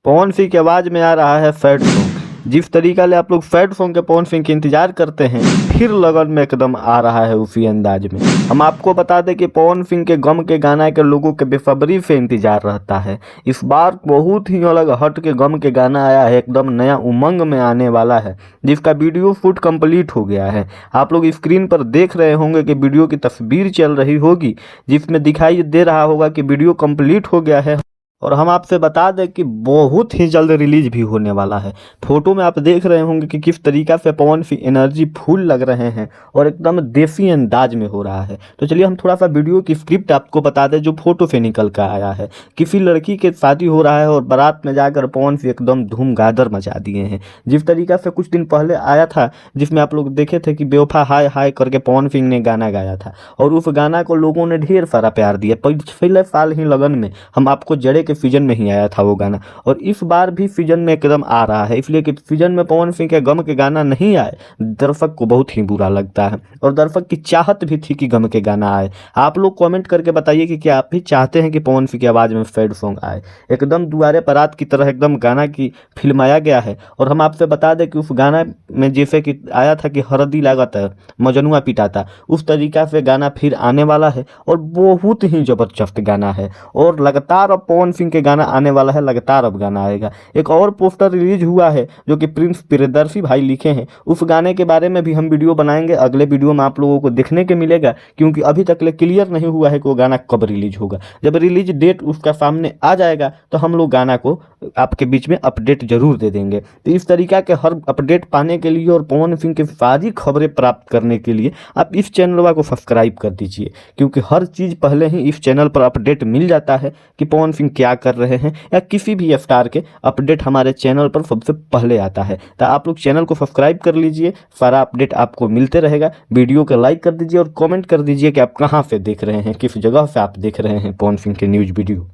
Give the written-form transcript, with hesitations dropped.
पवन सिंह की आवाज़ में आ रहा है सैड सॉन्ग। जिस तरीका से आप लोग सैड सॉन्ग के पवन सिंह के इंतजार करते हैं, फिर लगन में एकदम आ रहा है उसी अंदाज में। हम आपको बता दें कि पवन सिंह के गम के गाना के लोगों के बेसब्री से इंतजार रहता है। इस बार बहुत ही अलग हट के गम के गाना आया है, एकदम नया उमंग में आने वाला है, जिसका वीडियो शूट कंप्लीट हो गया है। आप लोग स्क्रीन पर देख रहे होंगे कि वीडियो की तस्वीर चल रही होगी, जिसमें दिखाई दे रहा होगा कि वीडियो कंप्लीट हो गया है। और हम आपसे बता दें कि बहुत ही जल्द रिलीज भी होने वाला है। फोटो में आप देख रहे होंगे कि किस तरीका से पवन सिंह एनर्जी फुल लग रहे हैं और एकदम देसी अंदाज में हो रहा है। तो चलिए हम थोड़ा सा वीडियो की स्क्रिप्ट आपको बता दें जो फोटो से निकल कर आया है। किसी लड़की के शादी हो रहा है और बारात में जाकर पवन सिंह एकदम धूम गादर मचा दिए हैं। जिस तरीका से कुछ दिन पहले आया था, जिसमें आप लोग देखे थे कि बेवफा हाय हाय करके पवन सिंह ने गाना गाया था, और उस गाना को लोगों ने ढेर सारा प्यार दिया। पिछले साल ही लगन में हम आपको जड़े सीजन में ही आया था वो गाना, और इस बार भी सीजन में एकदम आ रहा है। इसलिए कि सीजन में पवन सिंह के गम के गाना नहीं आए, दर्शक को बहुत ही बुरा लगता है, और दर्शक की चाहत भी थी कि गम के गाना आए। आप लोग कमेंट करके बताइए कि क्या आप भी चाहते हैं कि पवन सिंह की आवाज़ में सैड सॉन्ग आए। एकदम दुआरे बारात की तरह एकदम गाना की फिल्माया गया है। और हम आपसे बता दें कि उस गाना में जैसे कि आया था कि हरदी लागत है मजनुआ पिटाता, उस तरीका से गाना फिर आने वाला है, और बहुत ही जबरदस्त गाना है। और लगातार अब पवन सिंह के गाना आने वाला है, लगातार अब गाना आएगा। एक और पोस्टर रिलीज हुआ है जो कि प्रिंस प्रियदर्शी भाई लिखे हैं। उस गाने के बारे में भी हम वीडियो बनाएंगे, अगले वीडियो में आप लोगों को देखने के मिलेगा, क्योंकि अभी तक क्लियर नहीं हुआ है कि वो गाना कब रिलीज होगा। जब रिलीज डेट उसका सामने आ जाएगा तो हम लोग गाना को आपके बीच में अपडेट जरूर दे देंगे। तो इस तरीका के हर अपडेट पाने के लिए और पवन सिंह की सारी खबरें प्राप्त करने के लिए आप इस चैनल को सब्सक्राइब कर दीजिए, क्योंकि हर चीज़ पहले ही इस चैनल पर अपडेट मिल जाता है कि पवन सिंह क्या कर रहे हैं, या किसी भी स्टार के अपडेट हमारे चैनल पर सबसे पहले आता है। तो आप लोग चैनल को सब्सक्राइब कर लीजिए, सारा अपडेट आपको मिलते रहेगा। वीडियो को लाइक कर दीजिए और कमेंट कर दीजिए कि आप कहां से देख रहे हैं, किस जगह से आप देख रहे हैं पवन सिंह के न्यूज़ वीडियो।